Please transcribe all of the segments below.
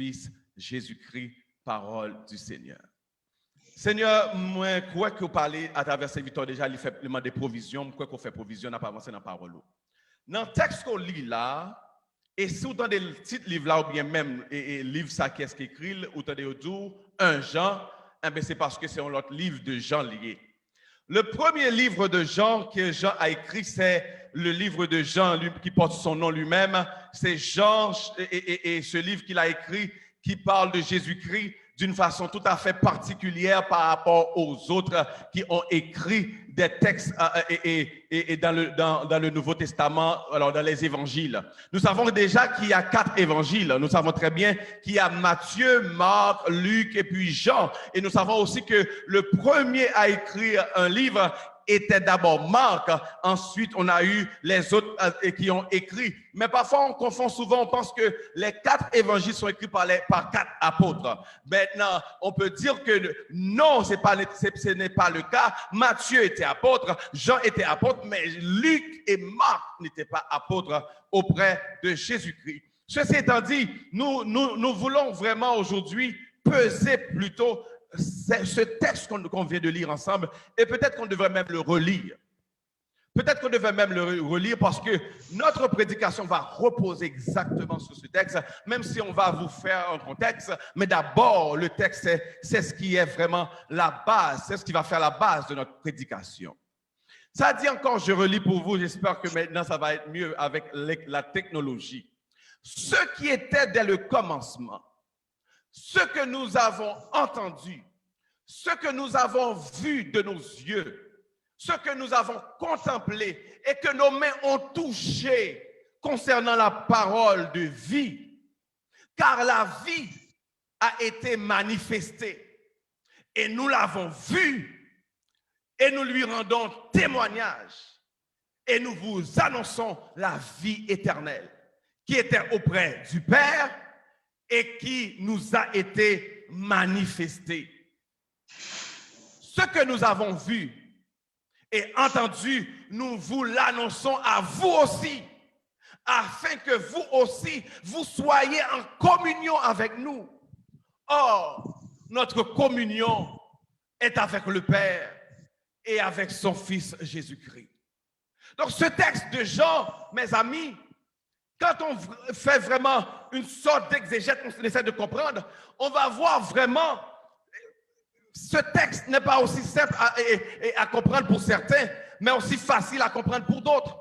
Fils Jésus-Christ, parole du Seigneur. Seigneur, moi, crois que vous parlez à travers ces victoires déjà, il fait des provisions, je crois qu'on fait provision, on n'a pas avancé dans la parole. Dans le texte qu'on lit là, et si vous entendez le titre livre là, ou bien même et livre ça, qu'est-ce qu'il écrit, ou entendez au tout, 1 Jean, eh c'est parce que c'est un autre livre de Jean lié. Le premier livre de Jean que Jean a écrit, c'est le livre de Jean qui porte son nom lui-même. C'est Jean et ce livre qu'il a écrit qui parle de Jésus-Christ d'une façon tout à fait particulière par rapport aux autres qui ont écrit des textes dans le Nouveau Testament, alors dans les évangiles. Nous savons déjà qu'il y a 4 évangiles. Nous savons très bien qu'il y a Matthieu, Marc, Luc et puis Jean. Et nous savons aussi que le premier à écrire un livre était d'abord Marc, ensuite on a eu les autres qui ont écrit. Mais parfois on confond souvent, on pense que les 4 évangiles sont écrits par 4 apôtres. Maintenant, on peut dire que non, ce n'est pas le cas. Matthieu était apôtre, Jean était apôtre, mais Luc et Marc n'étaient pas apôtres auprès de Jésus-Christ. Ceci étant dit, nous voulons vraiment aujourd'hui peser plutôt ce texte qu'on vient de lire ensemble, et peut-être qu'on devrait même le relire. Peut-être qu'on devrait même le relire parce que notre prédication va reposer exactement sur ce texte, même si on va vous faire un contexte, mais d'abord, le texte, c'est ce qui est vraiment la base, c'est ce qui va faire la base de notre prédication. Ça dit encore, je relis pour vous, j'espère que maintenant ça va être mieux avec la technologie. Ce qui était dès le commencement, ce que nous avons entendu, ce que nous avons vu de nos yeux, ce que nous avons contemplé et que nos mains ont touché concernant la parole de vie, car la vie a été manifestée et nous l'avons vue et nous lui rendons témoignage et nous vous annonçons la vie éternelle qui était auprès du Père et qui nous a été manifesté. Ce que nous avons vu et entendu, nous vous l'annonçons à vous aussi, afin que vous aussi, vous soyez en communion avec nous. Or, notre communion est avec le Père et avec son Fils Jésus-Christ. Donc, ce texte de Jean, mes amis, quand on fait vraiment une sorte d'exégèse, on essaie de comprendre, on va voir vraiment, ce texte n'est pas aussi simple à comprendre pour certains, mais aussi facile à comprendre pour d'autres.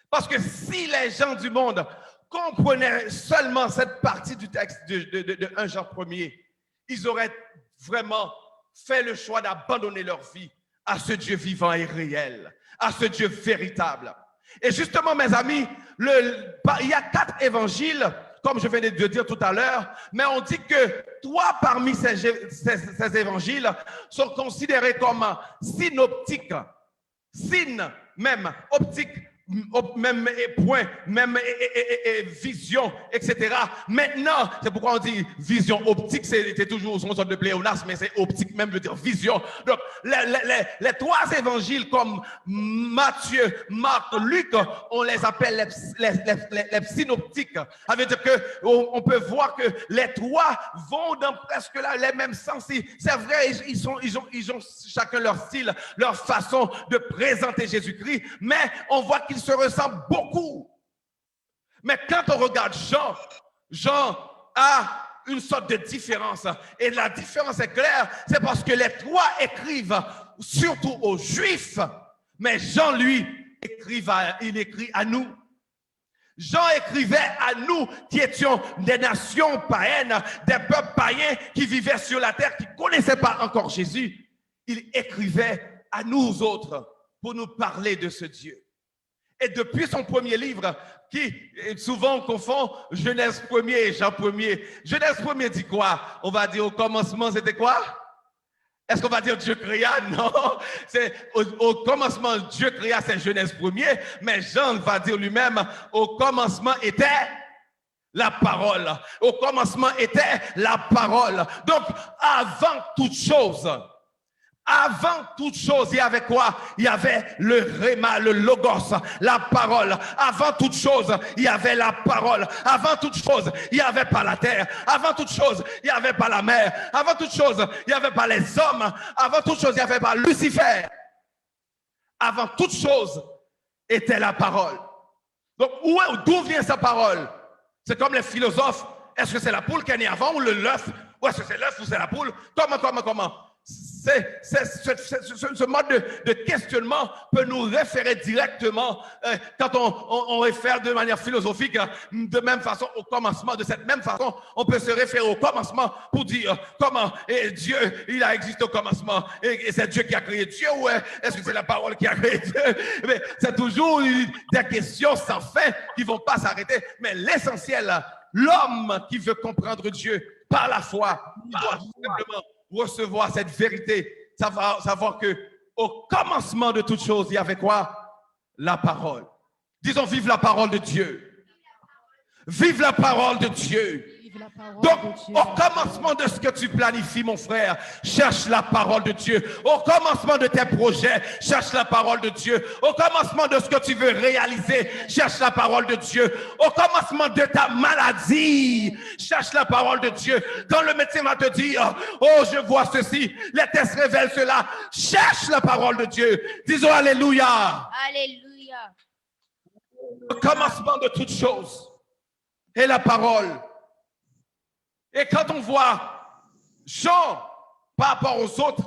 Parce que si les gens du monde comprenaient seulement cette partie du texte de 1 Jean 1er, ils auraient vraiment fait le choix d'abandonner leur vie à ce Dieu vivant et réel, à ce Dieu véritable. Et justement, mes amis, il y a 4 évangiles, comme je venais de dire tout à l'heure, mais on dit que 3 parmi ces évangiles sont considérés comme synoptiques, même optique, même point, même vision, etc. Maintenant, c'est pourquoi on dit vision optique, c'était toujours une sorte de pléonasme, mais c'est optique même veut dire vision. Donc, les 3 évangiles comme Matthieu, Marc, Luc, on les appelle les synoptiques. Ça veut dire qu'on peut voir que les 3 vont dans presque les mêmes sens. C'est vrai, ils ont chacun leur style, leur façon de présenter Jésus-Christ, mais on voit qu'ils se ressemblent beaucoup. Mais quand on regarde Jean a une sorte de différence. Et la différence est claire, c'est parce que les 3 écrivent surtout aux Juifs, mais Jean, lui, il écrit à nous. Jean écrivait à nous qui étions des nations païennes, des peuples païens qui vivaient sur la terre, qui ne connaissaient pas encore Jésus. Il écrivait à nous autres pour nous parler de ce Dieu. Et depuis son premier livre, qui souvent on confond Genèse 1er et Jean 1er. Genèse 1er dit quoi? On va dire au commencement, c'était quoi? Est-ce qu'on va dire Dieu créa? Non, c'est au commencement Dieu créa, c'est Genèse 1er, mais Jean va dire lui-même, au commencement était la parole. Au commencement était la parole. Donc, avant toute chose, Avant toute chose, il y avait quoi? Il y avait le réma, le logos, la parole. Avant toute chose, il y avait la parole. Avant toute chose, il n'y avait pas la terre. Avant toute chose, il n'y avait pas la mer. Avant toute chose, il n'y avait pas les hommes. Avant toute chose, il n'y avait pas Lucifer. Avant toute chose, était la parole. Donc, d'où vient sa parole? C'est comme les philosophes. Est-ce que c'est la poule qui est née avant ou l'œuf? Ou est-ce que c'est l'œuf ou c'est la poule? Comment? Ce mode de questionnement peut nous référer directement quand on réfère de manière philosophique de même façon au commencement. De cette même façon, on peut se référer au commencement pour dire comment Dieu, il a existé au commencement et c'est Dieu qui a créé Dieu ou est-ce que c'est la parole qui a créé Dieu? Mais c'est toujours des questions sans fin qui ne vont pas s'arrêter. Mais l'essentiel, l'homme qui veut comprendre Dieu par la foi, il doit simplement recevoir cette vérité, savoir que au commencement de toute chose, il y avait quoi? La parole. Disons, vive la parole de Dieu. Vive la parole de Dieu. Donc, au commencement de ce que tu planifies, mon frère, cherche la parole de Dieu. Au commencement de tes projets, cherche la parole de Dieu. Au commencement de ce que tu veux réaliser, cherche la parole de Dieu. Au commencement de ta maladie, cherche la parole de Dieu. Quand le médecin va te dire, oh, je vois ceci, les tests révèlent cela, cherche la parole de Dieu. Disons alléluia. Alléluia. Au commencement de toutes choses est la parole. Et quand on voit Jean par rapport aux autres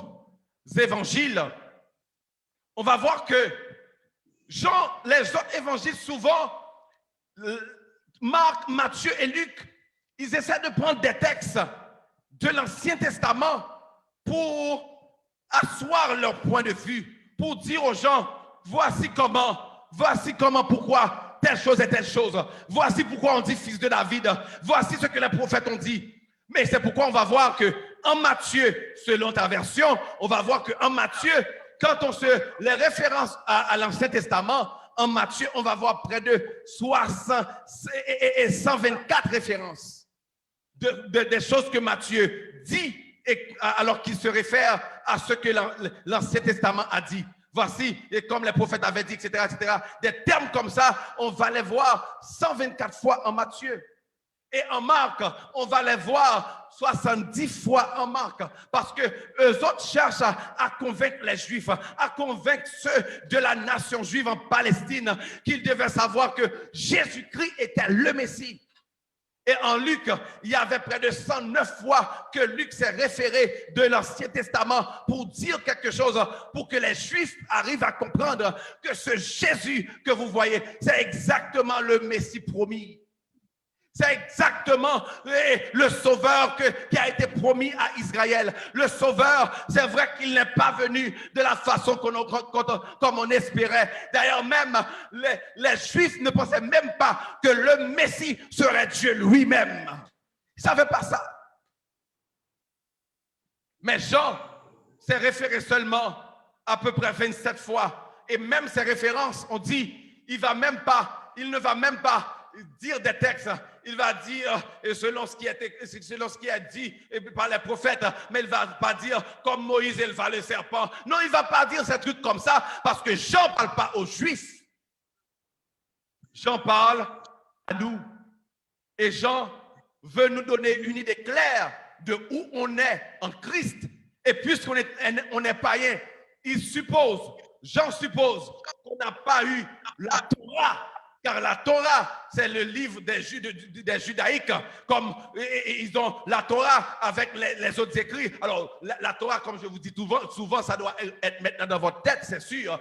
évangiles, on va voir que Jean, les autres évangiles, souvent, Marc, Matthieu et Luc, ils essaient de prendre des textes de l'Ancien Testament pour asseoir leur point de vue, pour dire aux gens, voici comment, pourquoi telle chose et telle chose. Voici pourquoi on dit fils de David. Voici ce que les prophètes ont dit. Mais c'est pourquoi on va voir que en Matthieu, selon ta version, on va voir que en Matthieu, quand on les références à l'Ancien Testament, en Matthieu, on va voir près de 124 références des choses que Matthieu dit alors qu'il se réfère à ce que l'Ancien Testament a dit. Voici, et comme les prophètes avaient dit, etc., etc. Des termes comme ça, on va les voir 124 fois en Matthieu. Et en Marc, on va les voir 70 fois en Marc. Parce que eux autres cherchent à convaincre les Juifs, à convaincre ceux de la nation juive en Palestine qu'ils devaient savoir que Jésus-Christ était le Messie. Et en Luc, il y avait près de 109 fois que Luc s'est référé de l'Ancien Testament pour dire quelque chose, pour que les Juifs arrivent à comprendre que ce Jésus que vous voyez, c'est exactement le Messie promis. C'est exactement le sauveur qui a été promis à Israël. Le sauveur, c'est vrai qu'il n'est pas venu de la façon comme on espérait. D'ailleurs, même les Juifs ne pensaient même pas que le Messie serait Dieu lui-même. Ils ne savaient pas ça. Mais Jean s'est référé seulement à peu près 27 fois. Et même ces références, on dit, il ne va même pas dire des textes. Il va dire, selon ce qui est dit par les prophètes, mais il ne va pas dire comme Moïs éleva le serpent. Non, il ne va pas dire ces trucs comme ça parce que Jean ne parle pas aux Juifs. Jean parle à nous. Et Jean veut nous donner une idée claire de où on est en Christ. Et puisqu'on est païen, Jean suppose qu'on n'a pas eu la Torah. Car la Torah, c'est le livre des judaïques, comme ils ont la Torah avec les autres écrits. Alors, la Torah, comme je vous dis souvent, ça doit être maintenant dans votre tête, c'est sûr.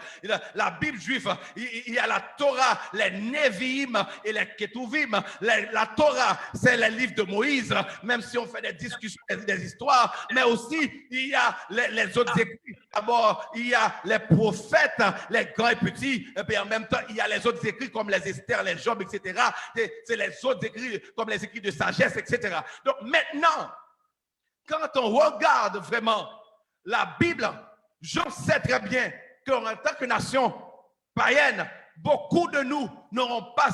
La Bible juive, il y a la Torah, les Nevi'im et les Ketuvim. La Torah, c'est le livre de Moïse, même si on fait des discussions, des histoires, mais aussi, il y a les autres écrits. D'abord, il y a les prophètes, les grands et petits, et puis en même temps, il y a les autres écrits comme les Esther, les Job, etc. C'est les autres écrits comme les écrits de sagesse, etc. Donc maintenant, quand on regarde vraiment la Bible, je sais très bien qu'en tant que nation païenne, beaucoup de nous n'auront pas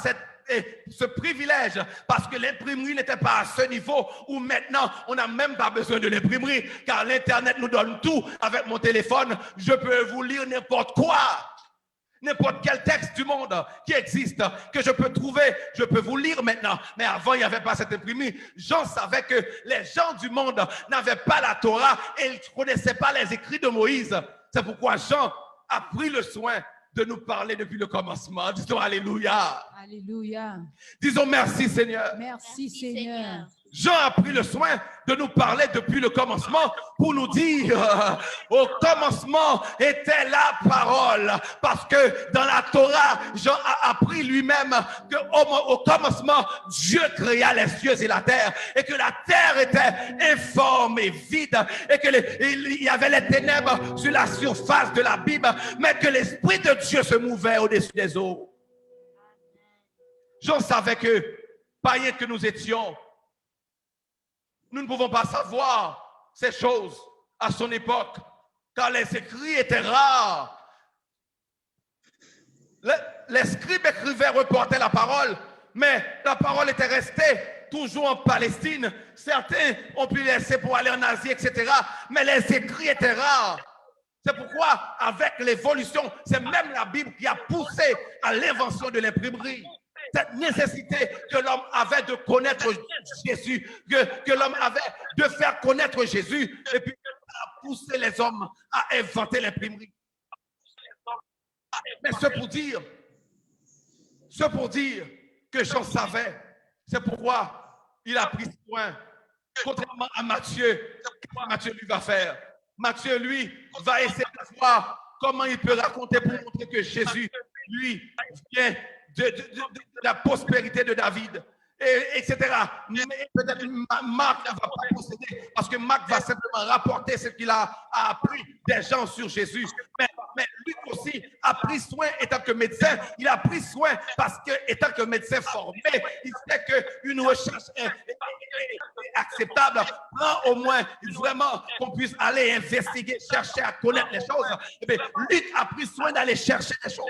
ce privilège parce que l'imprimerie n'était pas à ce niveau où maintenant on n'a même pas besoin de l'imprimerie car l'Internet nous donne tout. Avec mon téléphone, je peux vous lire n'importe quoi. N'importe quel texte du monde qui existe, que je peux trouver, je peux vous lire maintenant. Mais avant, il n'y avait pas cette imprimerie. Jean savait que les gens du monde n'avaient pas la Torah et ils ne connaissaient pas les écrits de Moïse. C'est pourquoi Jean a pris le soin de nous parler depuis le commencement. Disons Alléluia. Alléluia. Disons merci Seigneur. Merci Seigneur. Jean a pris le soin de nous parler depuis le commencement pour nous dire au commencement était la parole. Parce que dans la Torah, Jean a appris lui-même qu'au commencement, Dieu créa les cieux et la terre et que la terre était informe et vide et qu'il y avait les ténèbres sur la surface de la Bible, mais que l'Esprit de Dieu se mouvait au-dessus des eaux. Jean savait que, païens que nous étions, nous ne pouvons pas savoir ces choses à son époque, car les écrits étaient rares. Les scribes écrivaient, reportaient la parole, mais la parole était restée toujours en Palestine. Certains ont pu laisser pour aller en Asie, etc. Mais les écrits étaient rares. C'est pourquoi, avec l'évolution, c'est même la Bible qui a poussé à l'invention de l'imprimerie. Cette nécessité que l'homme avait de connaître Jésus, que l'homme avait de faire connaître Jésus, et puis a poussé les hommes à inventer l'imprimerie. Mais ce pour dire que Jean savait, c'est pourquoi il a pris soin, contrairement à Matthieu. Qu'est-ce que Matthieu lui va faire? Matthieu, lui, va essayer de voir comment il peut raconter pour montrer que Jésus, lui, vient de la prospérité de David, etc. Mais peut-être Marc ne va pas procéder parce que Marc va simplement rapporter ce qu'il a appris des gens sur Jésus. Mais Luc aussi a pris soin, étant que médecin, il a pris soin parce que, étant que médecin formé, il sait qu'une recherche est acceptable, prend au moins vraiment qu'on puisse aller investiguer, chercher à connaître les choses. Et bien, Luc a pris soin d'aller chercher les choses.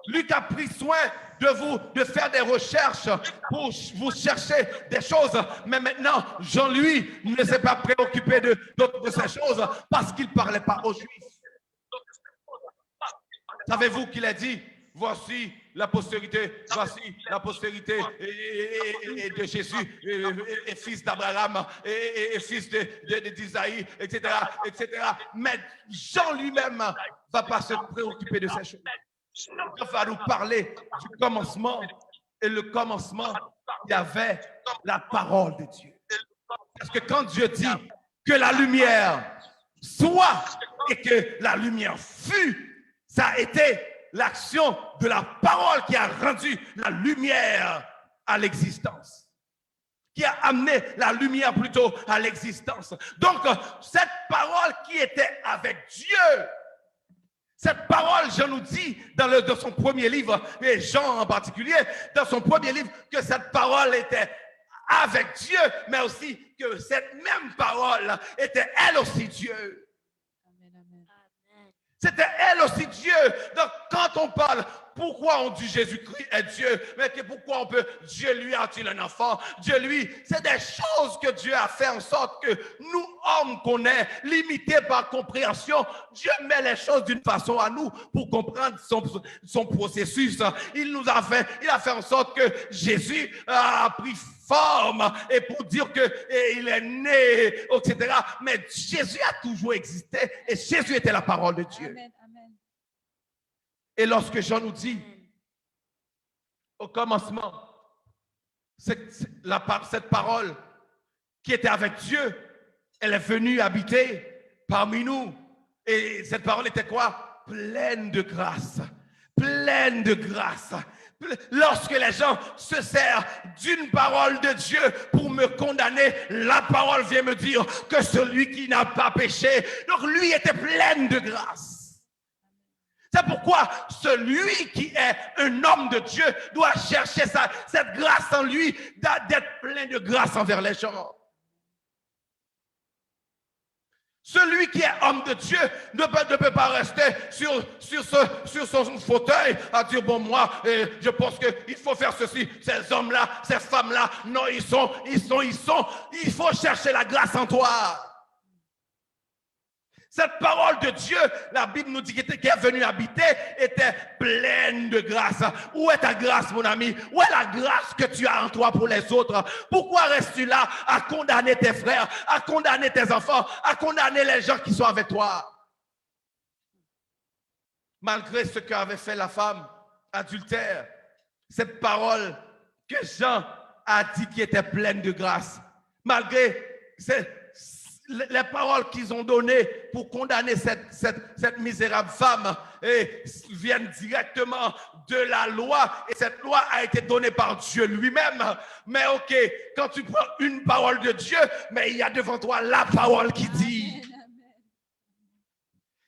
Luc a pris soin de faire des recherches pour vous chercher des choses. Mais maintenant, Jean, lui, ne s'est pas préoccupé de ces choses parce qu'il ne parlait pas aux Juifs. Savez-vous qu'il a dit, voici la postérité de Jésus, et fils d'Abraham, et fils d'Isaïe, etc., etc. Mais Jean lui-même ne va pas se préoccuper de ces choses. Il va nous parler du commencement. Et le commencement, il y avait la parole de Dieu. Parce que quand Dieu dit que la lumière soit et que la lumière fut, ça a été l'action de la parole qui a rendu la lumière à l'existence. Qui a amené la lumière plutôt à l'existence. Donc, cette parole qui était avec Dieu, cette parole, Jean nous dit dans son premier livre, et Jean en particulier, dans son premier livre, que cette parole était avec Dieu, mais aussi que cette même parole était elle aussi Dieu. C'était elle aussi Dieu. Donc, quand on parle, pourquoi on dit Jésus-Christ est Dieu, mais pourquoi on peut, Dieu lui a-t-il un enfant? Dieu lui, c'est des choses que Dieu a fait en sorte que nous, hommes qu'on est, limités par compréhension, Dieu met les choses d'une façon à nous pour comprendre son processus. Il a fait en sorte que Jésus a pris forme et pour dire qu'il est né, etc. Mais Jésus a toujours existé et Jésus était la parole de Dieu. Amen, amen. Et lorsque Jean nous dit, au commencement, cette parole qui était avec Dieu, elle est venue habiter parmi nous. Et cette parole était quoi? Pleine de grâce. Pleine de grâce. Lorsque les gens se servent d'une parole de Dieu pour me condamner, la parole vient me dire que celui qui n'a pas péché, donc lui était plein de grâce. C'est pourquoi celui qui est un homme de Dieu doit chercher cette grâce en lui, d'être plein de grâce envers les gens. Celui qui est homme de Dieu ne peut pas rester sur son fauteuil à dire, bon, moi, je pense qu'il faut faire ceci. Ces hommes-là, ces femmes-là, non, ils sont. Il faut chercher la grâce en toi. Cette parole de Dieu, la Bible nous dit qu'elle est venue habiter, était pleine de grâce. Où est ta grâce, mon ami? Où est la grâce que tu as en toi pour les autres? Pourquoi restes-tu là à condamner tes frères, à condamner tes enfants, à condamner les gens qui sont avec toi? Malgré ce qu'avait fait la femme adultère, cette parole que Jean a dit qui était pleine de grâce, malgré les paroles qu'ils ont données pour condamner cette misérable femme viennent directement de la loi, et cette loi a été donnée par Dieu lui-même. Mais ok, quand tu prends une parole de Dieu, mais il y a devant toi la parole qui dit.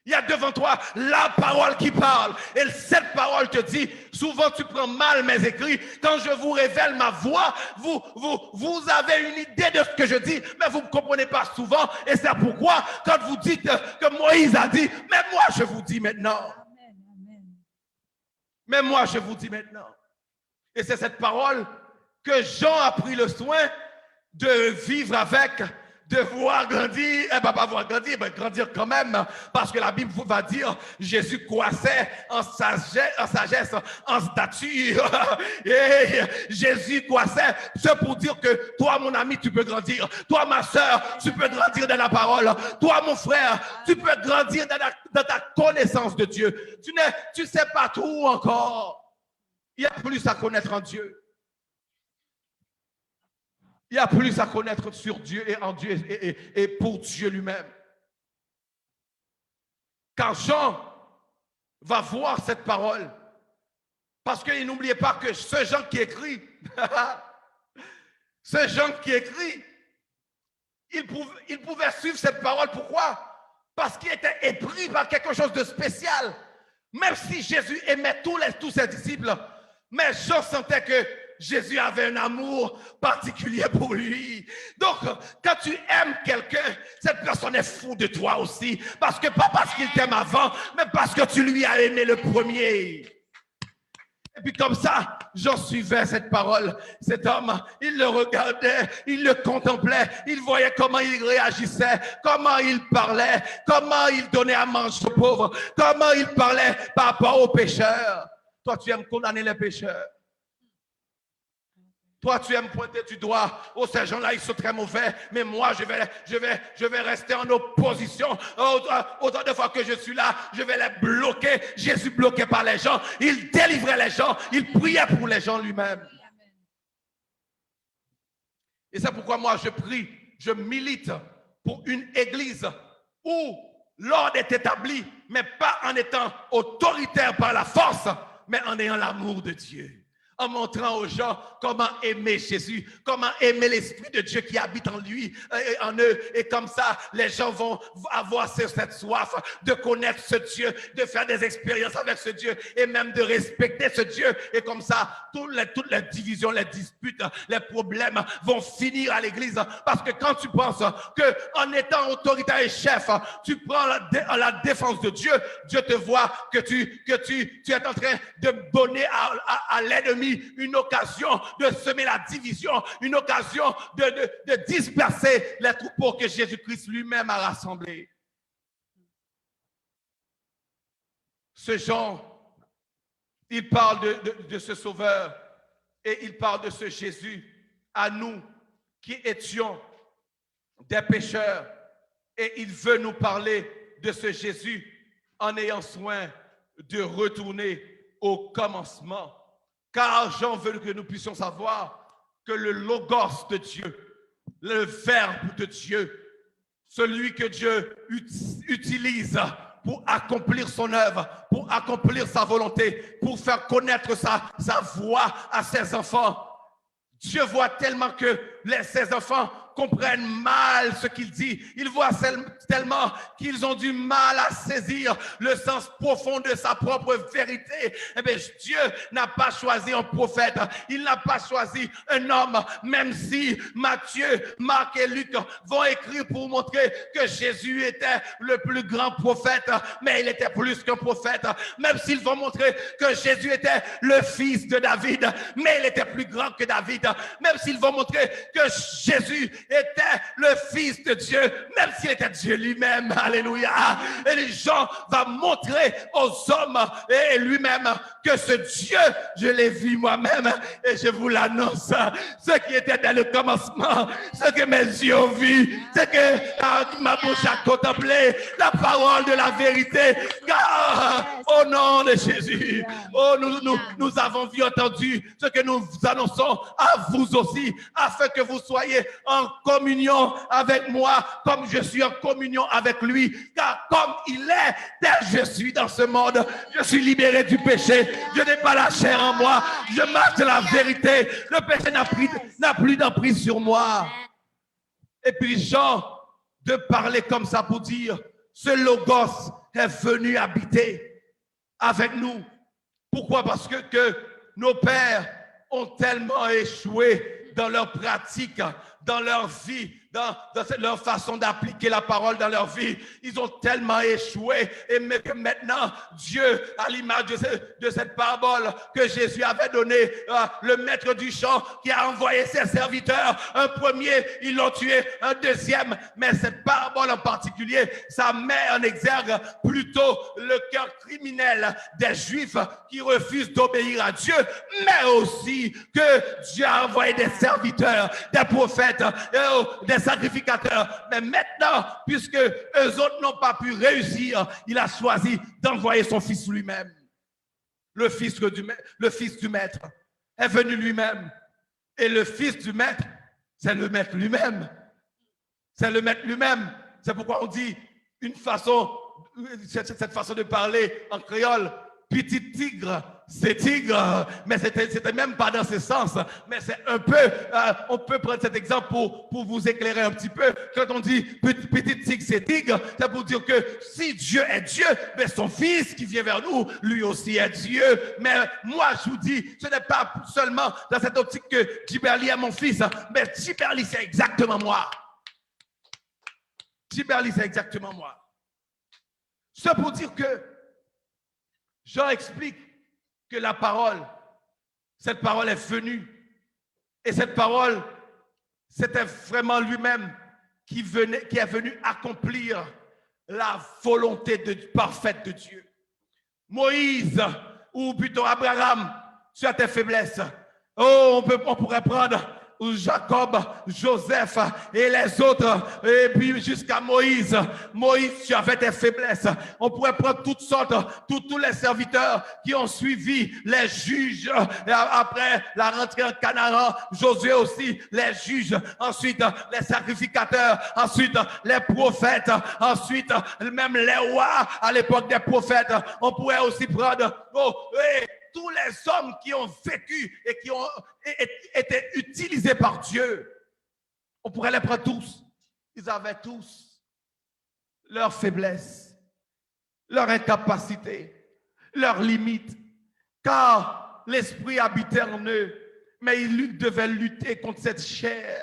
Il y a devant toi la parole qui parle. Et cette parole te dit, souvent tu prends mal mes écrits. Quand je vous révèle ma voix, vous avez une idée de ce que je dis, mais vous ne comprenez pas souvent. Et c'est pourquoi, quand vous dites que Moïse a dit, mais moi je vous dis maintenant. Mais moi je vous dis maintenant. Et c'est cette parole que Jean a pris le soin de vivre avec, de voir grandir, pas voir grandir, mais grandir quand même, parce que la Bible va dire, Jésus croissait en sagesse, en stature, et Jésus croissait, c'est pour dire que toi, mon ami, tu peux grandir, toi, ma soeur, tu peux grandir dans la parole, toi, mon frère, tu peux grandir dans ta connaissance de Dieu, tu sais pas tout encore, il y a plus à connaître en Dieu. Il y a plus à connaître sur Dieu et en Dieu et pour Dieu lui-même. Quand Jean va voir cette parole, parce que n'oubliez pas que ce Jean qui écrit, il pouvait suivre cette parole. Pourquoi? Parce qu'il était épris par quelque chose de spécial. Même si Jésus aimait tous ses disciples, mais Jean sentait que Jésus avait un amour particulier pour lui. Donc, quand tu aimes quelqu'un, cette personne est fou de toi aussi. Pas parce qu'il t'aime avant, mais parce que tu lui as aimé le premier. Et puis comme ça, Jean suivais cette parole. Cet homme, il le regardait, il le contemplait, il voyait comment il réagissait, comment il parlait, comment il donnait à manger aux pauvres, comment il parlait par rapport aux pécheurs. Toi, tu aimes condamner les pécheurs. Toi, tu aimes pointer du doigt. Oh, ces gens-là, ils sont très mauvais. Mais moi, je vais rester en opposition. Autant de fois que je suis là, je vais les bloquer. Jésus bloqué par les gens. Il délivrait les gens. Il priait pour les gens lui-même. Et c'est pourquoi moi, je prie, je milite pour une église où l'ordre est établi, mais pas en étant autoritaire par la force, mais en ayant l'amour de Dieu. En montrant aux gens comment aimer Jésus, comment aimer l'Esprit de Dieu qui habite en lui et en eux. Et comme ça, les gens vont avoir cette soif de connaître ce Dieu, de faire des expériences avec ce Dieu et même de respecter ce Dieu. Et comme ça, toutes les divisions, les disputes, les problèmes vont finir à l'église. Parce que quand tu penses qu'en étant autoritaire et chef, tu prends la défense de Dieu, Dieu te voit que tu es en train de donner à l'ennemi une occasion de semer la division, une occasion de disperser les troupeaux que Jésus-Christ lui-même a rassemblés. Ce Jean, il parle de ce Sauveur et il parle de ce Jésus à nous qui étions des pécheurs, et il veut nous parler de ce Jésus en ayant soin de retourner au commencement. Car Jean veut que nous puissions savoir que le Logos de Dieu, le Verbe de Dieu, celui que Dieu utilise pour accomplir son œuvre, pour accomplir sa volonté, pour faire connaître sa voix à ses enfants. Dieu voit tellement que ses enfants comprennent mal ce qu'il dit. Ils voient tellement qu'ils ont du mal à saisir le sens profond de sa propre vérité. Eh bien, Dieu n'a pas choisi un prophète. Il n'a pas choisi un homme, même si Matthieu, Marc et Luc vont écrire pour montrer que Jésus était le plus grand prophète, mais il était plus qu'un prophète. Même s'ils vont montrer que Jésus était le fils de David, mais il était plus grand que David. Même s'ils vont montrer que Jésus était le fils de Dieu, même s'il était Dieu lui-même. Alléluia. Et les gens vont montrer aux hommes et lui-même que ce Dieu, je l'ai vu moi-même et je vous l'annonce. Ce qui était dans le commencement, ce que mes yeux ont vu, ce que ma bouche a contemplé, la parole de la vérité. Car au nom de Jésus, oh, nous avons vu, entendu ce que nous annonçons à vous aussi, afin que vous soyez en communion avec moi, comme je suis en communion avec lui. Car comme il est, tel je suis dans ce monde, je suis libéré du péché. Je n'ai pas la chair en moi, je marche de la vérité. Le péché n'a plus d'emprise sur moi. Et puis Jean, de parler comme ça pour dire, ce Logos est venu habiter avec nous. Pourquoi? Parce que nos pères ont tellement échoué dans leur pratique, dans leur vie, dans leur façon d'appliquer la parole dans leur vie. Ils ont tellement échoué. Et maintenant, Dieu, à l'image de cette parabole que Jésus avait donnée, le maître du champ qui a envoyé ses serviteurs, un premier, ils l'ont tué, un deuxième. Mais cette parabole en particulier, ça met en exergue plutôt le cœur criminel des Juifs qui refusent d'obéir à Dieu, mais aussi que Dieu a envoyé des serviteurs, des prophètes, des sacrificateurs. Mais maintenant, puisque eux autres n'ont pas pu réussir, il a choisi d'envoyer son fils lui-même. Le fils du maître est venu lui-même. Et le fils du maître, c'est le maître lui-même. C'est le maître lui-même. C'est pourquoi on dit cette façon de parler en créole, petit tigre, c'est tigre, mais c'était même pas dans ce sens, mais c'est un peu, on peut prendre cet exemple pour vous éclairer un petit peu. Quand on dit petit tigre, c'est tigre, c'est pour dire que si Dieu est Dieu, mais son fils qui vient vers nous, lui aussi est Dieu. Mais moi, je vous dis, ce n'est pas seulement dans cette optique que Djiberli est mon fils, mais Djiberli, c'est exactement moi. Djiberli, c'est exactement moi. C'est pour dire que Jean explique que la parole, cette parole est venue. Et cette parole, c'était vraiment lui-même qui est venu accomplir la volonté parfaite de Dieu. Moïse, ou plutôt Abraham, tu as tes faiblesses. Oh, on pourrait prendre Jacob, Joseph et les autres, et puis jusqu'à Moïse. Moïse, tu avais tes faiblesses. On pourrait prendre toutes sortes, tous les serviteurs qui ont suivi les juges après la rentrée en Canaan, Josué aussi, les juges, ensuite les sacrificateurs, ensuite les prophètes, ensuite même les rois à l'époque des prophètes. On pourrait aussi prendre tous les hommes qui ont vécu et qui ont été utilisés par Dieu. On pourrait les prendre tous. Ils avaient tous leurs faiblesses, leur incapacité, leurs limites, car l'esprit habitait en eux, mais ils devaient lutter contre cette chair,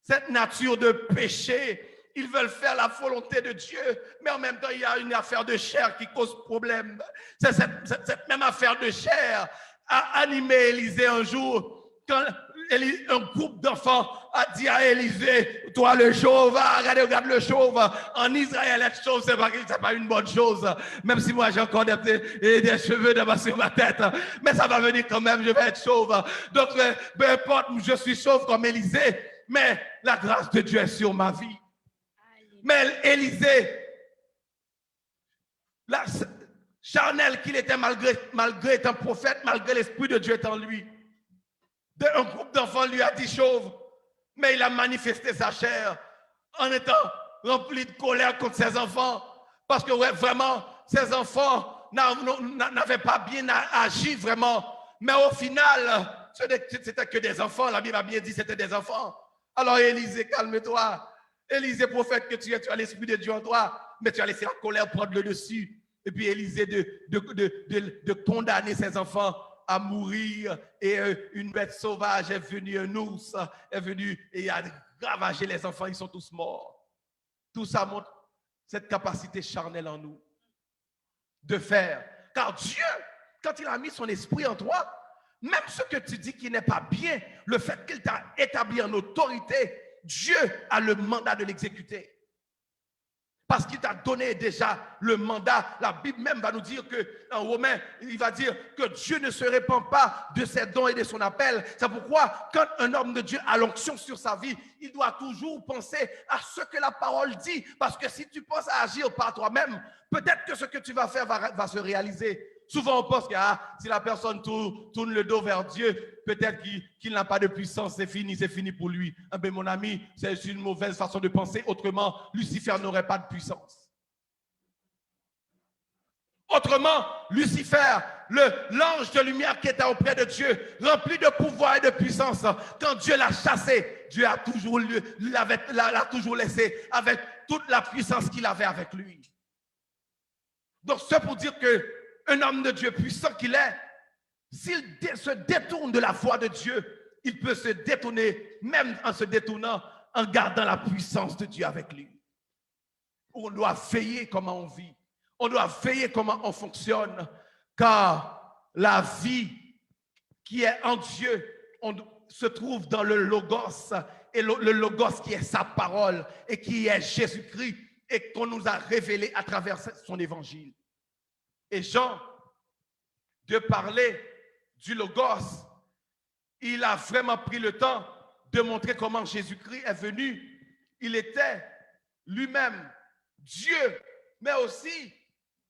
cette nature de péché. Ils veulent faire la volonté de Dieu, mais en même temps, il y a une affaire de chair qui cause problème. C'est cette même affaire de chair a animé Élisée un jour, quand un groupe d'enfants a dit à Élisée, toi le chauve, regarde le chauve. En Israël, être chauve, c'est pas une bonne chose. Même si moi j'ai encore des cheveux sur ma tête, mais ça va venir quand même, je vais être chauve. Donc, peu importe, je suis chauve comme Élisée, mais la grâce de Dieu est sur ma vie. Mais Élisée, la charnel qu'il était malgré étant prophète, malgré l'esprit de Dieu étant lui, un groupe d'enfants lui a dit chauve, mais il a manifesté sa chair en étant rempli de colère contre ses enfants, parce que vraiment, ses enfants n'avaient pas bien agi vraiment, mais au final, c'était que des enfants, la Bible a bien dit c'était des enfants. Alors Élisée, calme-toi. Élisée, prophète que tu es, tu as l'Esprit de Dieu en toi, mais tu as laissé la colère prendre le dessus. Et puis Élisée de condamner ses enfants à mourir. Et une bête sauvage est venue, un ours est venu et a ravagé les enfants, ils sont tous morts. Tout ça montre cette capacité charnelle en nous de faire. Car Dieu, quand il a mis son esprit en toi, même ce que tu dis qui n'est pas bien, le fait qu'il t'a établi en autorité, Dieu a le mandat de l'exécuter. Parce qu'il t'a donné déjà le mandat. La Bible même va nous dire qu'en Romains, il va dire que Dieu ne se répand pas de ses dons et de son appel. C'est pourquoi, quand un homme de Dieu a l'onction sur sa vie, il doit toujours penser à ce que la parole dit. Parce que si tu penses à agir par toi-même, peut-être que ce que tu vas faire va se réaliser. Souvent, on pense que si la personne tourne le dos vers Dieu, peut-être qu'il n'a pas de puissance, c'est fini pour lui. Eh bien, mon ami, c'est une mauvaise façon de penser. Autrement, Lucifer n'aurait pas de puissance. Autrement, Lucifer, l'ange de lumière qui était auprès de Dieu, rempli de pouvoir et de puissance, quand Dieu l'a chassé, Dieu l'a toujours laissé avec toute la puissance qu'il avait avec lui. Donc, c'est pour dire que un homme de Dieu puissant qu'il est, s'il se détourne de la foi de Dieu, il peut se détourner, même en se détournant, en gardant la puissance de Dieu avec lui. On doit veiller comment on vit. On doit veiller comment on fonctionne. Car la vie qui est en Dieu se trouve dans le Logos. Et le Logos qui est sa parole et qui est Jésus-Christ et qu'on nous a révélé à travers son évangile. Et Jean, de parler du Logos, il a vraiment pris le temps de montrer comment Jésus-Christ est venu. Il était lui-même Dieu, mais aussi,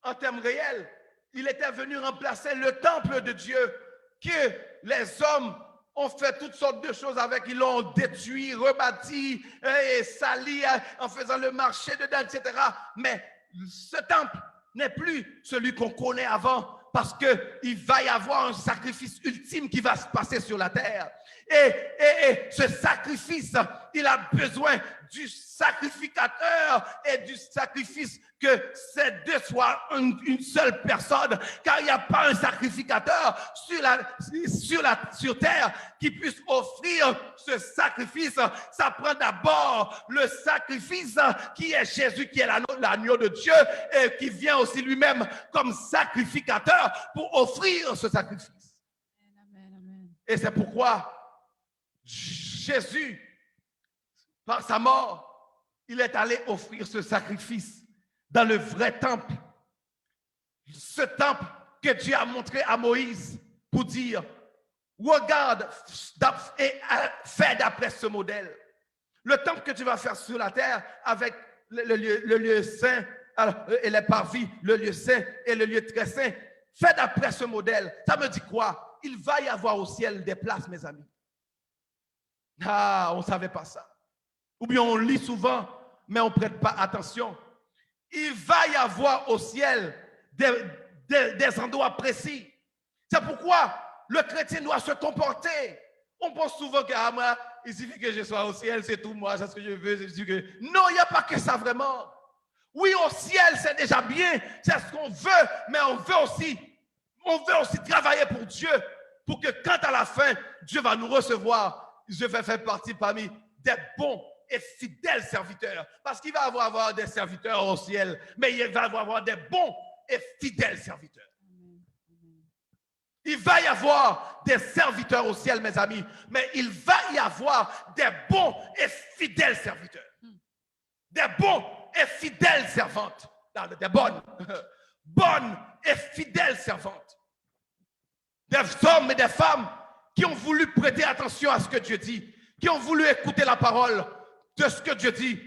en termes réels, il était venu remplacer le temple de Dieu que les hommes ont fait toutes sortes de choses avec. Ils l'ont détruit, rebâti et sali en faisant le marché dedans, etc. Mais ce temple n'est plus celui qu'on connaît avant parce qu'il va y avoir un sacrifice ultime qui va se passer sur la terre. Et ce sacrifice, il a besoin du sacrificateur et du sacrifice que ces deux soient une seule personne, car il n'y a pas un sacrificateur sur terre qui puisse offrir ce sacrifice. Ça prend d'abord le sacrifice qui est Jésus, qui est l'agneau de Dieu et qui vient aussi lui-même comme sacrificateur pour offrir ce sacrifice. Amen. Et c'est pourquoi Jésus, par sa mort, il est allé offrir ce sacrifice dans le vrai temple. Ce temple que Dieu a montré à Moïse pour dire, regarde et fais d'après ce modèle. Le temple que tu vas faire sur la terre avec le lieu saint et les parvis, le lieu saint et le lieu très saint, fais d'après ce modèle. Ça me dit quoi? Il va y avoir au ciel des places, mes amis. Ah, on ne savait pas ça. Ou bien on lit souvent, mais on ne prête pas attention. Il va y avoir au ciel des endroits précis. C'est pourquoi le chrétien doit se comporter. On pense souvent que moi, il suffit que je sois au ciel, c'est tout, moi, c'est ce que je veux. Non, il n'y a pas que ça vraiment. Oui, au ciel, c'est déjà bien, c'est ce qu'on veut, mais on veut aussi travailler pour Dieu, pour que quand à la fin, Dieu va nous recevoir, je vais faire partie parmi des bons et fidèles serviteurs. Parce qu'il va y avoir des serviteurs au ciel, mais il va y avoir des bons et fidèles serviteurs. Il va y avoir des serviteurs au ciel, mes amis, mais il va y avoir des bons et fidèles serviteurs. Des bons et fidèles servantes. Des bonnes et fidèles servantes. Des hommes et des femmes qui ont voulu prêter attention à ce que Dieu dit, qui ont voulu écouter la parole de ce que Dieu dit.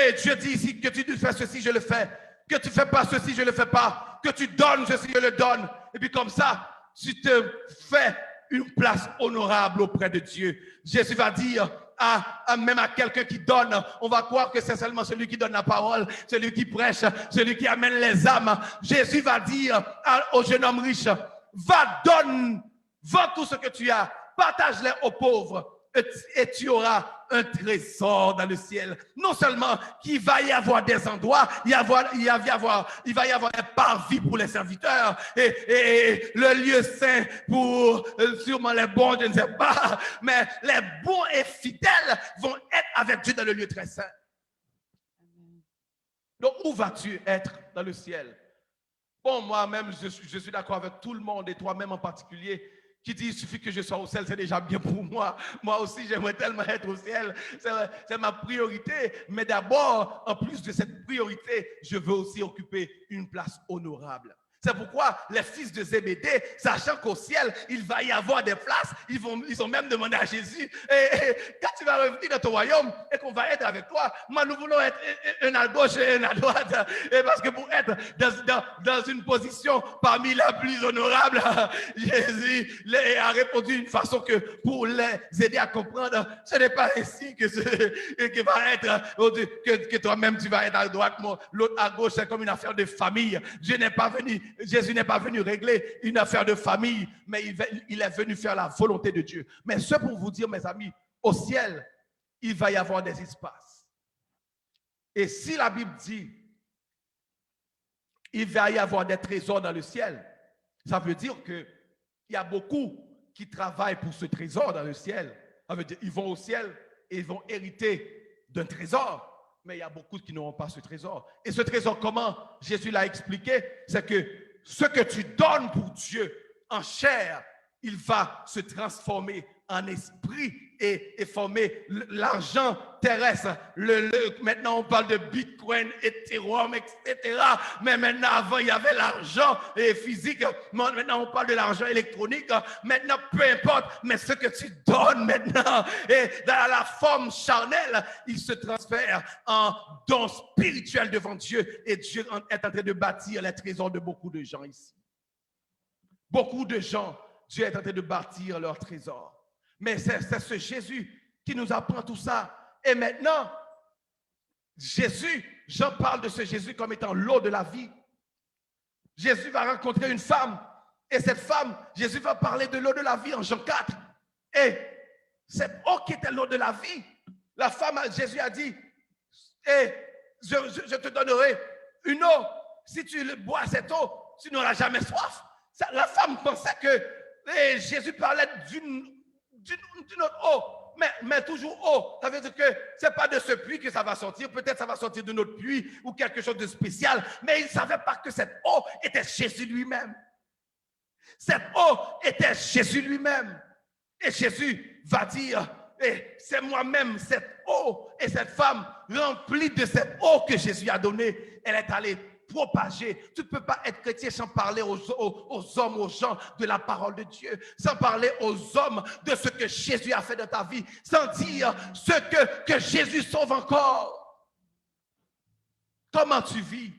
Et Dieu dit ici que tu fais ceci, je le fais. Que tu ne fais pas ceci, je ne le fais pas. Que tu donnes ceci, je le donne. Et puis comme ça, tu te fais une place honorable auprès de Dieu. Jésus va dire, même à quelqu'un qui donne, on va croire que c'est seulement celui qui donne la parole, celui qui prêche, celui qui amène les âmes. Jésus va dire au jeune homme riche, vends tout ce que tu as, partage-les aux pauvres et tu auras un trésor dans le ciel. Non seulement qu'il va y avoir des endroits, il va y avoir des parvis pour les serviteurs et le lieu saint pour sûrement les bons, je ne sais pas, mais les bons et fidèles vont être avec Dieu dans le lieu très saint. Donc, où vas-tu être dans le ciel? Bon, moi-même, je suis d'accord avec tout le monde et toi-même en particulier, qui dit il suffit que je sois au ciel, c'est déjà bien pour moi. Moi aussi, j'aimerais tellement être au ciel. C'est ma priorité. Mais d'abord, en plus de cette priorité, je veux aussi occuper une place honorable. C'est pourquoi les fils de Zébédée, sachant qu'au ciel, il va y avoir des places, ils ont même demandé à Jésus, et quand tu vas revenir dans ton royaume et qu'on va être avec toi, moi nous voulons être un à gauche et un à droite, et parce que pour être dans une position parmi les plus honorables, Jésus a répondu d'une façon que pour les aider à comprendre, ce n'est pas ainsi que va être, que toi-même tu vas être à droite, l'autre à gauche, c'est comme une affaire de famille. Jésus n'est pas venu régler une affaire de famille, mais il est venu faire la volonté de Dieu. Mais ce pour vous dire, mes amis, au ciel, il va y avoir des espaces. Et si la Bible dit, il va y avoir des trésors dans le ciel, ça veut dire qu'il y a beaucoup qui travaillent pour ce trésor dans le ciel. Ça veut dire qu'ils vont au ciel et ils vont hériter d'un trésor. Mais il y a beaucoup qui n'auront pas ce trésor. Et ce trésor, comment Jésus l'a expliqué, c'est que ce que tu donnes pour Dieu en chair, il va se transformer en esprit et former l'argent terrestre. Maintenant, on parle de Bitcoin, Ethereum, etc. Mais maintenant, avant, il y avait l'argent physique. Maintenant, on parle de l'argent électronique. Maintenant, peu importe, mais ce que tu donnes maintenant, et dans la forme charnelle, il se transfère en don spirituel devant Dieu. Et Dieu est en train de bâtir les trésors de beaucoup de gens ici. Beaucoup de gens, Dieu est en train de bâtir leurs trésors. Mais c'est ce Jésus qui nous apprend tout ça. Et maintenant, Jésus, Jean parle de ce Jésus comme étant l'eau de la vie. Jésus va rencontrer une femme. Et cette femme, Jésus va parler de l'eau de la vie en Jean 4. Et cette eau qui était l'eau de la vie, la femme, Jésus a dit, et je te donnerai une eau. Si tu bois cette eau, tu n'auras jamais soif. La femme pensait que Jésus parlait d'une autre eau, mais toujours eau. Ça veut dire que ce n'est pas de ce puits que ça va sortir. Peut-être ça va sortir de notre puits ou quelque chose de spécial. Mais il ne savait pas que cette eau était Jésus lui-même. Cette eau était Jésus lui-même. Et Jésus va dire, c'est moi-même cette eau. Et cette femme remplie de cette eau que Jésus a donnée, elle est allée propager. Tu ne peux pas être chrétien sans parler aux hommes, aux gens de la parole de Dieu, sans parler aux hommes de ce que Jésus a fait dans ta vie, sans dire ce que Jésus sauve encore. Comment tu vis?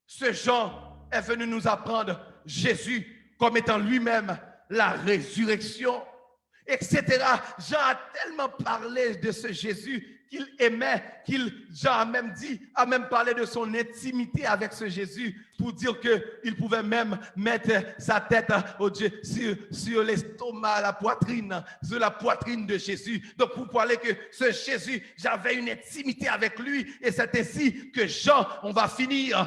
Ce Jean est venu nous apprendre Jésus comme étant lui-même la résurrection, etc. Jean a tellement parlé de ce Jésus qu'il aimait, Jean a même parlé de son intimité avec ce Jésus pour dire qu'il pouvait même mettre sa tête sur l'estomac, la poitrine, sur la poitrine de Jésus. Donc pour parler que ce Jésus, j'avais une intimité avec lui et c'est ainsi que Jean, on va finir,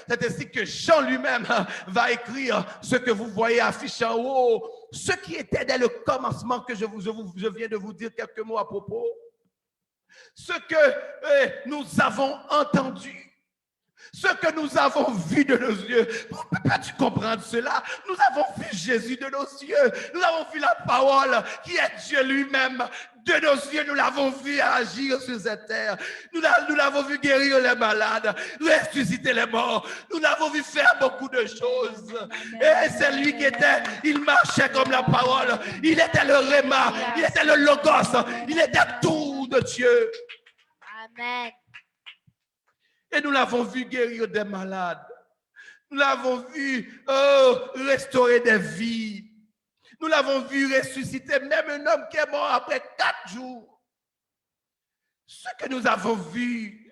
c'est ainsi que Jean lui-même va écrire ce que vous voyez affiché en haut, ce qui était dès le commencement que je viens de vous dire quelques mots à propos. Ce que nous avons entendu, ce que nous avons vu de nos yeux. Peux-tu comprendre cela? Nous avons vu Jésus de nos yeux. Nous avons vu la parole qui est Dieu lui-même. De nos yeux, nous l'avons vu agir sur cette terre. Nous l'avons vu guérir les malades, ressusciter les morts. Nous l'avons vu faire beaucoup de choses. Et c'est lui qui était, il marchait comme la parole. Il était le Réma, il était le Logos, il était tout de Dieu. Amen. Et nous l'avons vu guérir des malades. Nous l'avons vu restaurer des vies. Nous l'avons vu ressusciter même un homme qui est mort après 4 jours. Ce que nous avons vu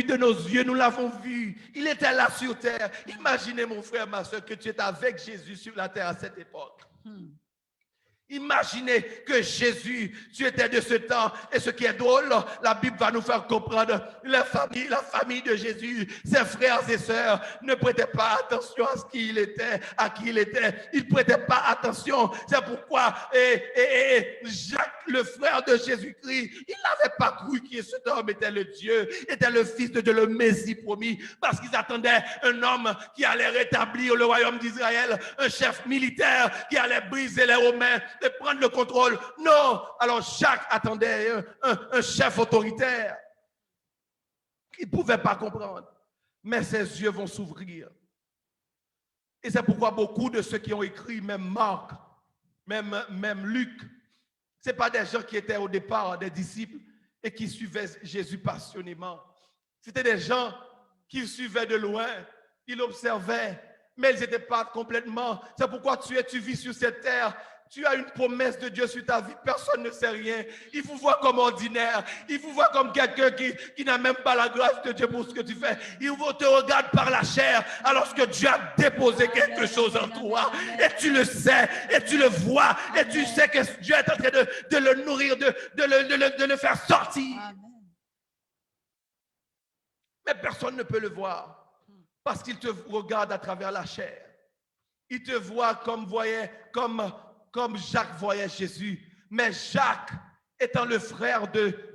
de nos yeux, nous l'avons vu. Il était là sur terre. Imaginez mon frère, ma soeur, que tu étais avec Jésus sur la terre à cette époque. Imaginez que Jésus, tu étais de ce temps. Et ce qui est drôle, la Bible va nous faire comprendre, la famille de Jésus, ses frères et sœurs, ne prêtaient pas attention à qui il était. Ils ne prêtaient pas attention. C'est pourquoi Jacques, le frère de Jésus-Christ, il n'avait pas cru que cet homme était le Dieu, était le Fils de Dieu, le Messie promis, parce qu'ils attendaient un homme qui allait rétablir le royaume d'Israël, un chef militaire qui allait briser les Romains, de prendre le contrôle. Non, alors Jacques attendait un chef autoritaire. Il ne pouvait pas comprendre. Mais ses yeux vont s'ouvrir. Et c'est pourquoi beaucoup de ceux qui ont écrit, même Marc, même Luc, ce n'est pas des gens qui étaient au départ des disciples et qui suivaient Jésus passionnément. C'était des gens qui suivaient de loin, ils observaient, mais ils n'étaient pas complètement. C'est pourquoi tu vis sur cette terre. Tu as une promesse de Dieu sur ta vie. Personne ne sait rien. Il vous voit comme ordinaire. Il vous voit comme quelqu'un qui n'a même pas la grâce de Dieu pour ce que tu fais. Il te regarde par la chair alors que Dieu a déposé quelque chose en toi. Et tu le sais, et tu le vois, et tu sais que Dieu est en train de le nourrir, de le faire sortir. Mais personne ne peut le voir parce qu'il te regarde à travers la chair. Il te voit comme Jacques voyait Jésus, mais Jacques étant le frère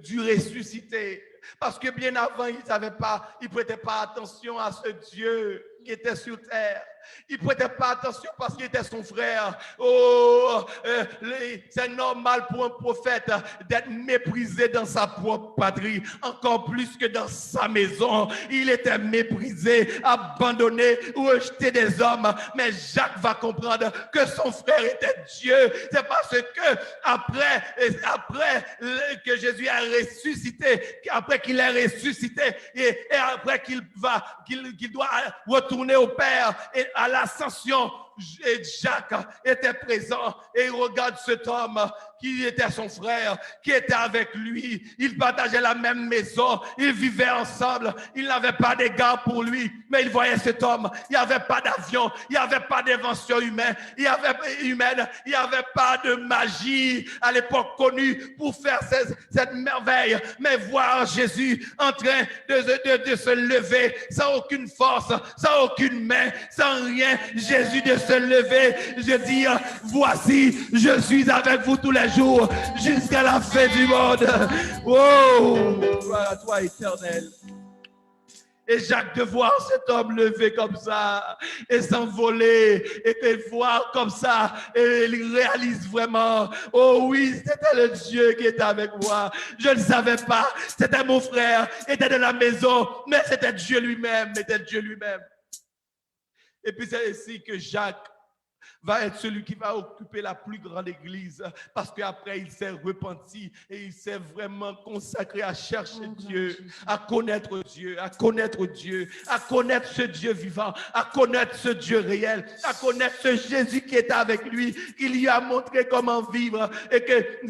du ressuscité, parce que bien avant, il ne prêtait pas attention à ce Dieu qui était sur terre. Il ne prêtait pas attention parce qu'il était son frère. C'est normal pour un prophète d'être méprisé dans sa propre patrie, encore plus que dans sa maison. Il était méprisé, abandonné, rejeté des hommes. Mais Jacques va comprendre que son frère était Dieu. C'est parce que après que Jésus a ressuscité, après qu'il est ressuscité et après qu'il doit retourner au Père et à l'ascension, Jacques était présent et il regarde cet homme qui était son frère, qui était avec lui. Ils partageaient la même maison, ils vivaient ensemble. Il n'avait pas d'égard pour lui, mais il voyait cet homme. Il n'y avait pas d'avion, il n'y avait pas d'invention humaine, il n'y avait pas de magie à l'époque connue pour faire cette merveille. Mais voir Jésus en train de se lever sans aucune force, sans aucune main, sans rien, Jésus de se lever, je dis, voici, je suis avec vous tous les jours jusqu'à la fin du monde. Oh, gloire à toi éternel. Et Jacques de voir cet homme lever comme ça et s'envoler et de voir comme ça et il réalise vraiment, oh oui, c'était le Dieu qui était avec moi. Je ne savais pas, c'était mon frère, il était de la maison, mais c'était Dieu lui-même, Et puis c'est ici que Jacques va être celui qui va occuper la plus grande église parce qu'après il s'est repenti et il s'est vraiment consacré à chercher Dieu, à connaître Dieu, à connaître ce Dieu vivant, à connaître ce Dieu réel, à connaître ce Jésus qui était avec lui, qui lui a montré comment vivre et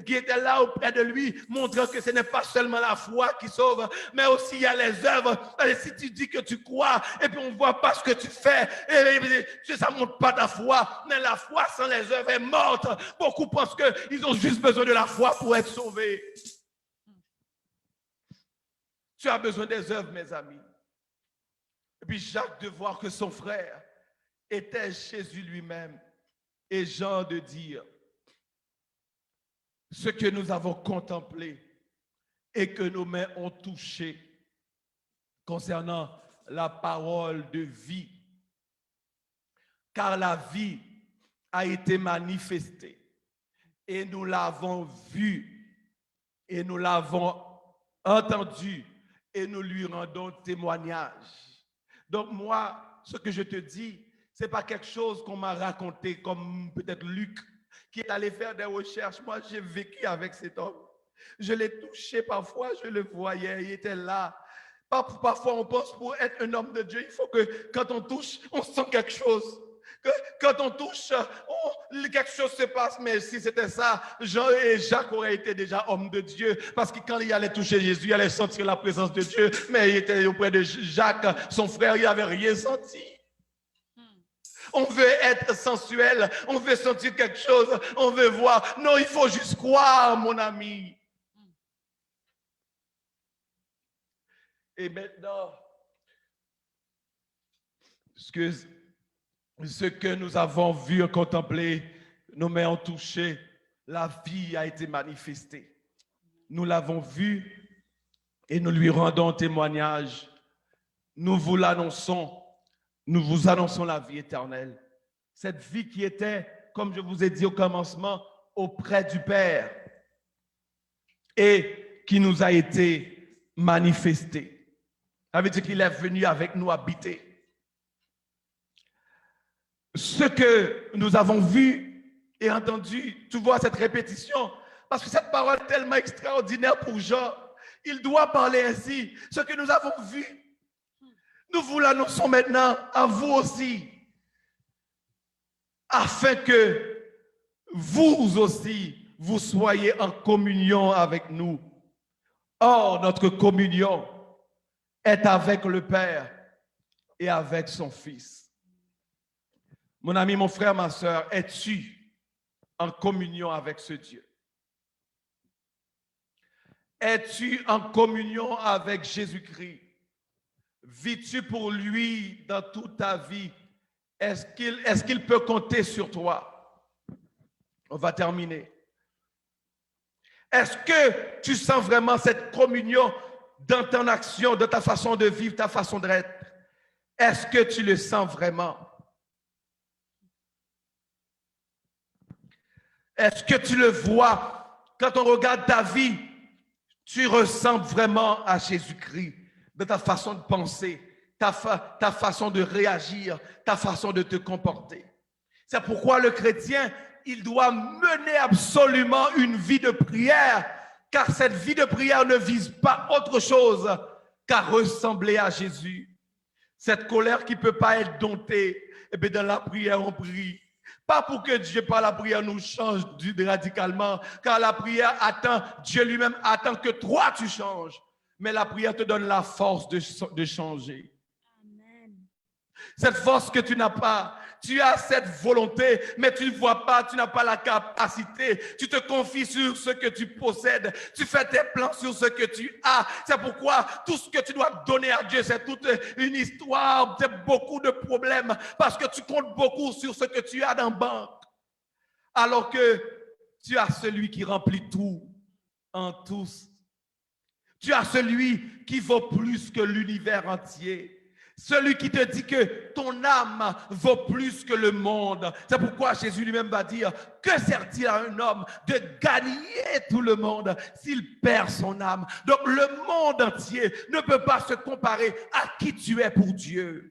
qui était là auprès de lui, montrant que ce n'est pas seulement la foi qui sauve, mais aussi il y a les œuvres. Et si tu dis que tu crois et puis on ne voit pas ce que tu fais, et ça ne montre pas ta foi, mais la foi sans les œuvres est morte. Beaucoup pensent qu'ils ont juste besoin de la foi pour être sauvés. Tu as besoin des œuvres, mes amis. Et puis Jacques de voir que son frère était Jésus lui-même. Et Jean de dire ce que nous avons contemplé et que nos mains ont touché concernant la parole de vie. Car la vie a été manifestée et nous l'avons vue et nous l'avons entendue et nous lui rendons témoignage. Donc moi, ce que je te dis, ce n'est pas quelque chose qu'on m'a raconté comme peut-être Luc qui est allé faire des recherches. Moi, j'ai vécu avec cet homme. Je l'ai touché parfois, je le voyais, il était là. Parfois, on pense pour être un homme de Dieu, il faut que quand on touche, on sent quelque chose. Quand on touche, quelque chose se passe, mais si c'était ça, Jean et Jacques auraient été déjà hommes de Dieu, parce que quand il allait toucher Jésus, il allait sentir la présence de Dieu, mais il était auprès de Jacques, son frère, il n'avait rien senti. On veut être sensuel, on veut sentir quelque chose, on veut voir. Non, il faut juste croire, mon ami. Et maintenant, ce que nous avons vu et contemplé, nos mains ont touché, la vie a été manifestée. Nous l'avons vu et nous lui rendons témoignage. Nous vous l'annonçons, nous vous annonçons la vie éternelle. Cette vie qui était, comme je vous ai dit au commencement, auprès du Père et qui nous a été manifestée. Ça veut dire qu'il est venu avec nous habiter. Ce que nous avons vu et entendu, tu vois cette répétition, parce que cette parole est tellement extraordinaire pour Jean. Il doit parler ainsi. Ce que nous avons vu, nous vous l'annonçons maintenant à vous aussi, afin que vous aussi, vous soyez en communion avec nous. Or, notre communion est avec le Père et avec son Fils. Mon ami, mon frère, ma soeur, es-tu en communion avec ce Dieu? Es-tu en communion avec Jésus-Christ? Vis-tu pour lui dans toute ta vie? Est-ce qu'il peut compter sur toi? On va terminer. Est-ce que tu sens vraiment cette communion dans ton action, dans ta façon de vivre, ta façon d'être? Est-ce que tu le sens vraiment? Est-ce que tu le vois? Quand on regarde ta vie, tu ressembles vraiment à Jésus-Christ dans ta façon de penser, ta façon de réagir, ta façon de te comporter. C'est pourquoi le chrétien, il doit mener absolument une vie de prière, car cette vie de prière ne vise pas autre chose qu'à ressembler à Jésus. Cette colère qui ne peut pas être domptée, eh bien dans la prière, on prie. Pas pour que Dieu, par la prière, nous change radicalement, car la prière attend, Dieu lui-même attend que toi tu changes. Mais la prière te donne la force de changer. Amen. Cette force que tu n'as pas, tu as cette volonté, mais tu ne vois pas, tu n'as pas la capacité. Tu te confies sur ce que tu possèdes. Tu fais tes plans sur ce que tu as. C'est pourquoi tout ce que tu dois donner à Dieu, c'est toute une histoire, c'est beaucoup de problèmes, parce que tu comptes beaucoup sur ce que tu as dans la banque. Alors que tu as celui qui remplit tout en tous. Tu as celui qui vaut plus que l'univers entier. Celui qui te dit que ton âme vaut plus que le monde. C'est pourquoi Jésus lui-même va dire, que sert-il à un homme de gagner tout le monde s'il perd son âme? Donc le monde entier ne peut pas se comparer à qui tu es pour Dieu.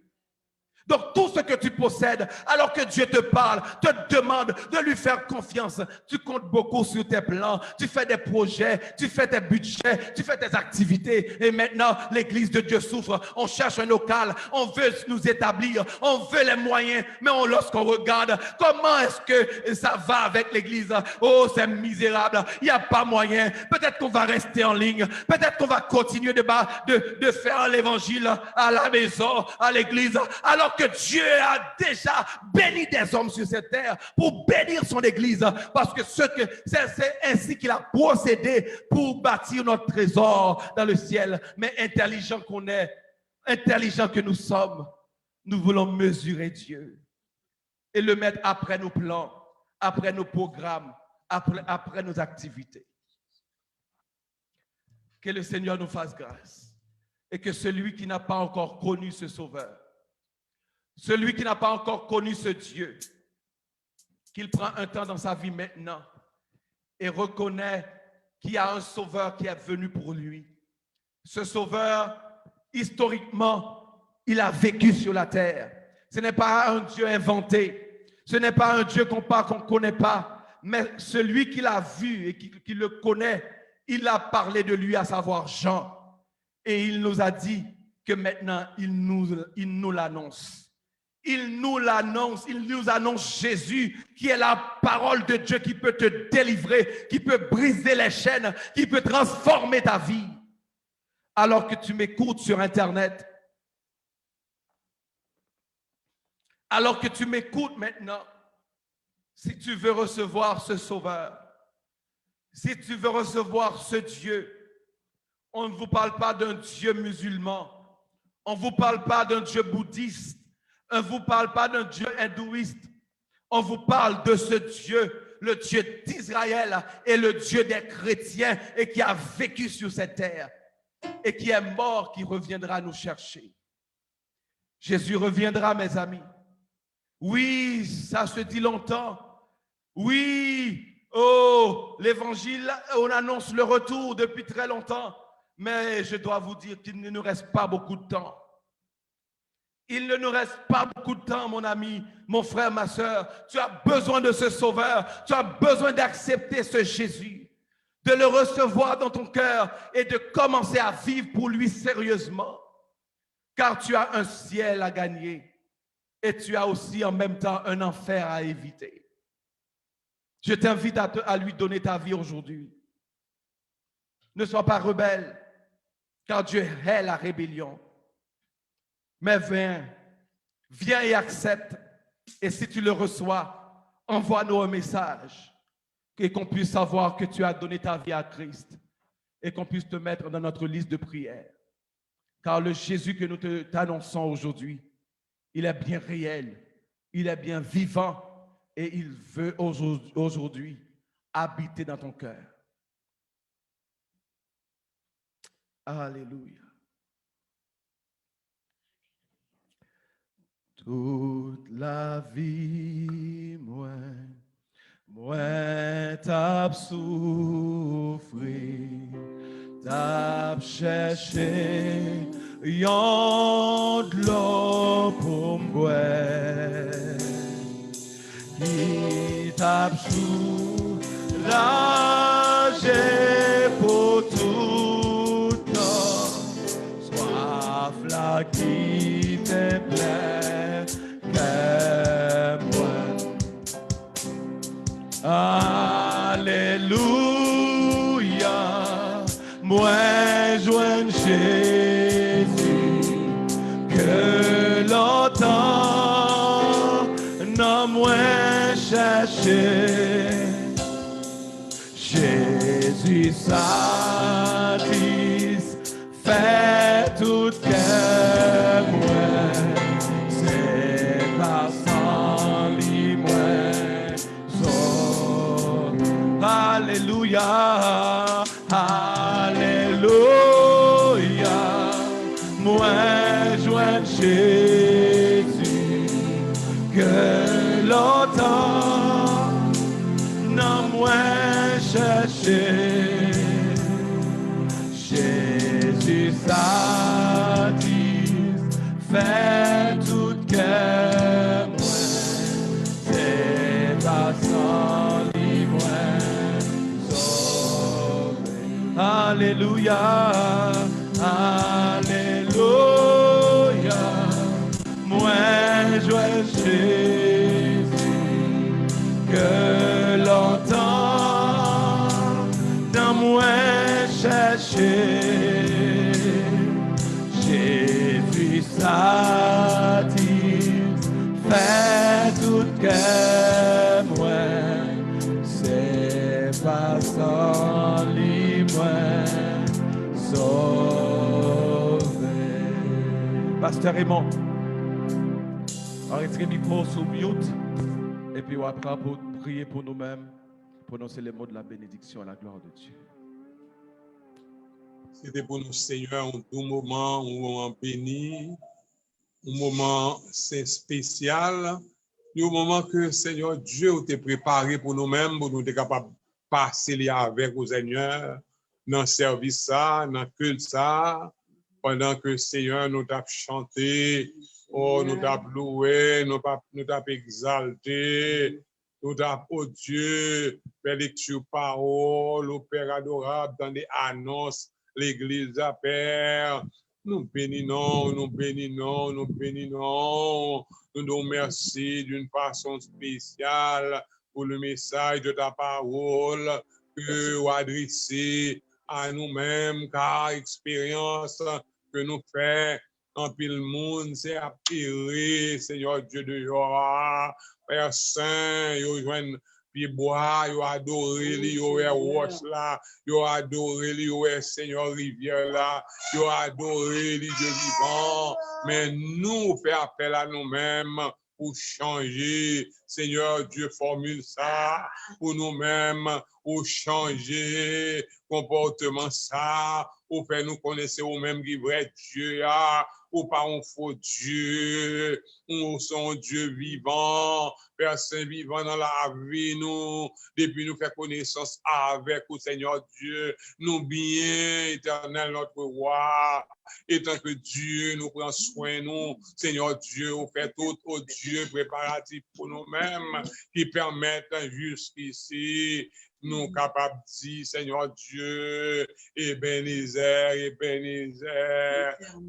Donc tout ce que tu possèdes, alors que Dieu te parle, te demande de lui faire confiance, tu comptes beaucoup sur tes plans, tu fais des projets, tu fais tes budgets, tu fais tes activités. Et maintenant, l'église de Dieu souffre. On cherche un local, on veut nous établir, on veut les moyens. Mais lorsqu'on regarde, comment est-ce que ça va avec l'église? Oh, c'est misérable, il n'y a pas moyen. Peut-être qu'on va rester en ligne, peut-être qu'on va continuer de faire l'évangile à la maison, à l'église, alors que Dieu a déjà béni des hommes sur cette terre pour bénir son église, parce que c'est ainsi qu'il a procédé pour bâtir notre trésor dans le ciel. Mais intelligent qu'on est, intelligent que nous sommes, nous voulons mesurer Dieu et le mettre après nos plans, après nos programmes, après nos activités. Que le Seigneur nous fasse grâce et que celui qui n'a pas encore connu ce Sauveur, celui qui n'a pas encore connu ce Dieu, qu'il prend un temps dans sa vie maintenant et reconnaît qu'il y a un Sauveur qui est venu pour lui. Ce Sauveur, historiquement, il a vécu sur la terre. Ce n'est pas un Dieu inventé, ce n'est pas un Dieu qu'on ne connaît pas, mais celui qui l'a vu et qui le connaît, il a parlé de lui, à savoir Jean. Et il nous a dit que maintenant, il nous l'annonce. Il nous l'annonce, il nous annonce Jésus, qui est la parole de Dieu qui peut te délivrer, qui peut briser les chaînes, qui peut transformer ta vie. Alors que tu m'écoutes sur Internet, Alors que tu m'écoutes maintenant, si tu veux recevoir ce Sauveur, si tu veux recevoir ce Dieu, on ne vous parle pas d'un Dieu musulman, on ne vous parle pas d'un Dieu bouddhiste, on ne vous parle pas d'un Dieu hindouiste, on vous parle de ce Dieu, le Dieu d'Israël et le Dieu des chrétiens et qui a vécu sur cette terre et qui est mort, qui reviendra nous chercher. Jésus reviendra, mes amis. Oui, ça se dit longtemps. Oui, oh, l'évangile, on annonce le retour depuis très longtemps. Mais je dois vous dire qu'il ne nous reste pas beaucoup de temps. Il ne nous reste pas beaucoup de temps, mon ami, mon frère, ma soeur. Tu as besoin de ce Sauveur. Tu as besoin d'accepter ce Jésus, de le recevoir dans ton cœur et de commencer à vivre pour lui sérieusement. Car tu as un ciel à gagner et tu as aussi en même temps un enfer à éviter. Je t'invite à lui donner ta vie aujourd'hui. Ne sois pas rebelle, car Dieu hait la rébellion. Mais viens et accepte. Et si tu le reçois, envoie-nous un message et qu'on puisse savoir que tu as donné ta vie à Christ et qu'on puisse te mettre dans notre liste de prières. Car le Jésus que nous t'annonçons aujourd'hui, il est bien réel, il est bien vivant et il veut aujourd'hui habiter dans ton cœur. Alléluia. Toute la vie, moi t'as souffri, t'as cherché yon de l'eau pour moi, qui t'a soulagé pour tout temps, soif là qui te plaît que moi. Alléluia, moi joins Jésus que longtemps non moins cherché. Jésus satisfait tout que moi, c'est pas sans lui moi. Alléluia, alléluia, moi joins Jésus que longtemps non moins cherché. Jésus satisfait tout que moi, c'est pas sans lui moi sauvé. Alléluia, alléluia, moi joins Jésus que longtemps dans moi cherché. Jésus satisfait tout que moi, c'est pas sans lui moi sauvé. Pasteur Raymond, arrêtez le micro sous mute et puis on après pour prier pour nous-mêmes, prononcer les mots de la bénédiction à la gloire de Dieu. C'était pour nous, Seigneur, un doux moment où on bénit, un moment spécial, un moment que, Seigneur Dieu, t'a préparé pour nous-mêmes, pour nous être capables de passer avec au Seigneur, dans le service, dans le culte, pendant que, Seigneur, nous t'a chanté, oh, nous t'a loué, nous t'a exalté, nous t'a, oh Dieu, Père lecture parole, au Père adorable, dans les annonces, l'Église à Père, nous bénissons, nous bénissons, nous bénissons, nous nous remercions d'une façon spéciale pour le message de ta parole que vous adressez à nous-mêmes, car expérience que nous faisons en pile monde, c'est appelé, Seigneur Dieu de Yoa, Père Saint, yo joignent puis bois, yo adoré li, yo est roche là, yo adoré li, yo est Seigneur rivière là, yo adoré li, Dieu vivant, mais nous fait appel à nous-mêmes pour changer, Seigneur Dieu formule ça pour nous-mêmes, pour changer comportement ça, pour faire nous connaître au même qui vrai Dieu ou pas un faux Dieu, ou son Dieu vivant, Père Saint vivant dans la vie, nous, depuis nous faire connaissance avec au Seigneur Dieu, nous bien, éternel notre roi, étant que Dieu nous prend soin, nous, Seigneur Dieu, vous fait tout au Dieu préparatif pour nous-mêmes, qui permettent jusqu'ici, nous capables de dire, Seigneur Dieu, Ebenezer,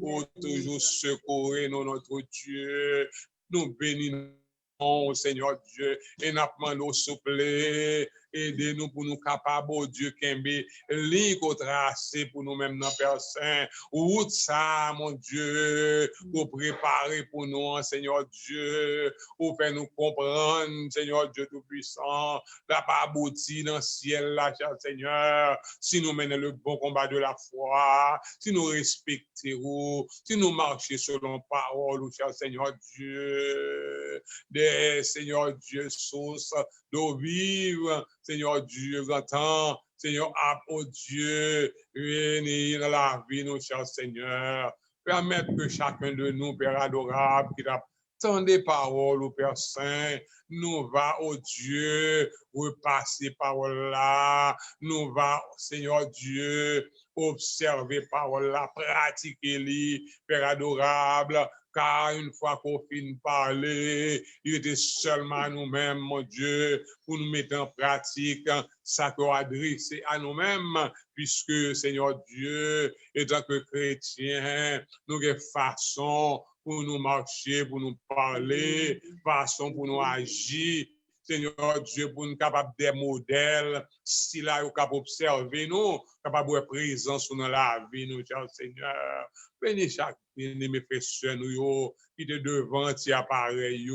pour toujours secourir nous, notre Dieu. Nous bénissons, Seigneur Dieu, et nous demandons, s'il vous plaît, aidez-nous pour nous capables, oh Dieu, qu'aimer, ligne tracée pour nous-mêmes, dans Père Saint, route ça, mon Dieu, pour préparer pour nous, Seigneur Dieu, pour faire nous comprendre, Seigneur Dieu Tout-Puissant, la pas abouti dans le ciel, là, cher Seigneur, si nous menons le bon combat de la foi, si nous respectons, si nous marchons selon parole, cher Seigneur Dieu, des Seigneur Dieu, source d'eau vive, Seigneur Dieu, grand Seigneur, oh Dieu, venez dans la vie, nos chers Seigneur. Permettre que chacun de nous, Père adorable, qui a tant de paroles au Père Saint, nous va, oh Dieu, repasser parole là, nous va, Seigneur Dieu, observer parole là, pratiquer les, Père adorable, car une fois qu'on finit de parler, il était seulement à nous-mêmes, mon Dieu, pour nous mettre en pratique ça qu'on a adressé à nous-mêmes, puisque, Seigneur Dieu, étant que chrétiens, nous avons façon pour nous marcher, pour nous parler, façon pour nous agir, Seigneur Dieu, pour nous capables des modèles, si là, nous capable d'observer nous, capable de présence dans la vie, nous, cher Seigneur. Bénis chaque mes frères, nous, qui est devant, qui appareil,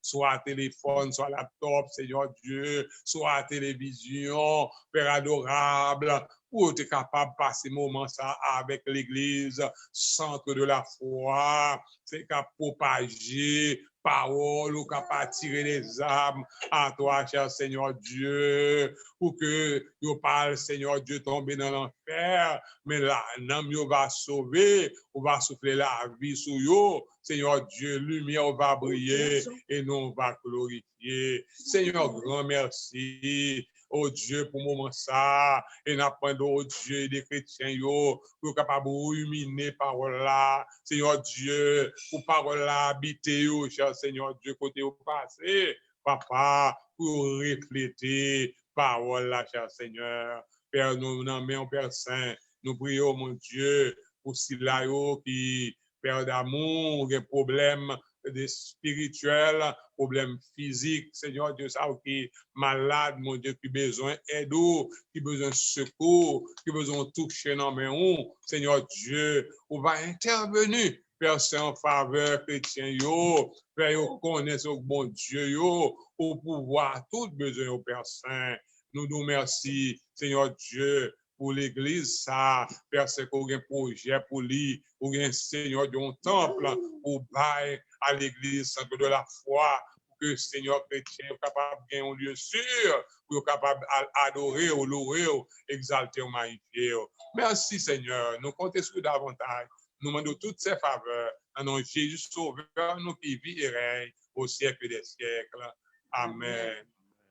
soit téléphone, soit laptop, Seigneur Dieu, soit télévision, Père adorable, pour être capable de passer moment ça avec l'Église, centre de la foi, c'est qu'à propager parole ou qu'à attirer les âmes à toi, cher Seigneur Dieu, pour que tu parles, Seigneur Dieu, tomber dans l'enfer, mais là, l'âme va sauver, on va souffler la vie sur yo, Seigneur Dieu, lumière va briller et nous on va glorifier. Seigneur, grand merci. Oh Dieu, pour moment ça, et n'apprendre, oh Dieu, des chrétiens, yo, pour capable de ruminer parole là, Seigneur Dieu, pour parole là, habiter, yo, cher Seigneur Dieu, côté au passé, papa, pour refléter parole là, cher Seigneur. Père, nous nommons Père Saint, nous prions, mon Dieu, pour ceux-là, yo, qui, Père d'amour, des problèmes, des spirituels, problèmes physiques, Seigneur Dieu, ça qui est malade, mon Dieu, qui a besoin d'aide, qui a besoin de secours, qui a besoin de toucher dans mes mains, Seigneur Dieu, on va intervenir, Père Saint, en faveur chrétien, yo, Père, yo, connaisse au bon Dieu, yo, au pouvoir, tout besoin au Père Saint. Nous nous remercions, Seigneur Dieu, pour l'Église, ça, Père, c'est qu'on a un projet pour lui, pour un Seigneur d'un temple, pour bailler à l'Église, centre de la foi, pour que le Seigneur chrétien soit capable de gagner un lieu sûr, pour être capable d'adorer, louer, exalter, magnifier. Merci, Seigneur. Nous comptons sur davantage. Nous demandons toutes ces faveurs. En nom de Jésus, Sauveur, nous qui vit et règne au siècle des siècles. Amen.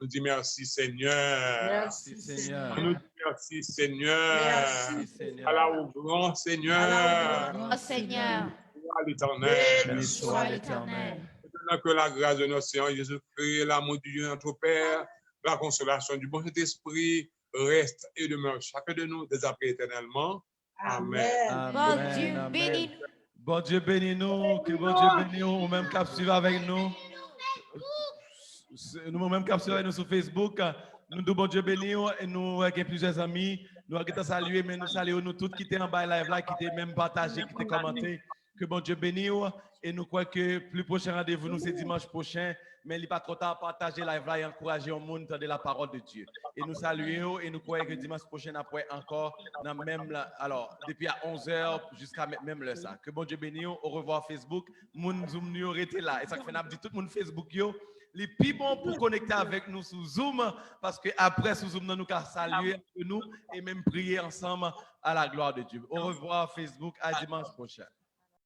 Nous disons merci, Seigneur. Merci, Seigneur. Nous disons merci, Seigneur. Merci, Seigneur. À la au grand Seigneur. Ô Seigneur, À l'éternel. Béni soit l'Éternel. Maintenant que la grâce de notre Seigneur Jésus-Christ, l'amour du Dieu notre Père, la consolation du bon Saint-Esprit reste et demeure chacun de nous dès après éternellement. Amen. bon Dieu, bénis-nous. Bon Dieu bénis nous, que bon Dieu bénis nous, ou même cap suivre avec nous. Nous même cap suivre avec nous sur Facebook. Nous disons bon Dieu bénis nous et nous avons plusieurs amis. Nous avons salué, mais nous saluons nous tous qui étaient en bas live là, qui étaient même partagés, qui étaient commentés. Que bon Dieu bénisse. Et nous croyons que le plus prochain rendez-vous, nous, c'est dimanche prochain. Mais il n'est pas trop tard, partager live là et encourager au monde de la parole de Dieu. Et nous saluons et nous croyons que dimanche prochain, après encore, dans même alors, depuis à 11h jusqu'à même le ça. Que bon Dieu bénisse. Au revoir Facebook. Moun Zoom nous arrêté là. Et ça fait dit tout le monde Facebook yo. Les plus bon pour connecter avec nous sous Zoom parce que après sous Zoom nous allons saluer entre nous et même prier ensemble à la gloire de Dieu. Au revoir Facebook. À dimanche prochain.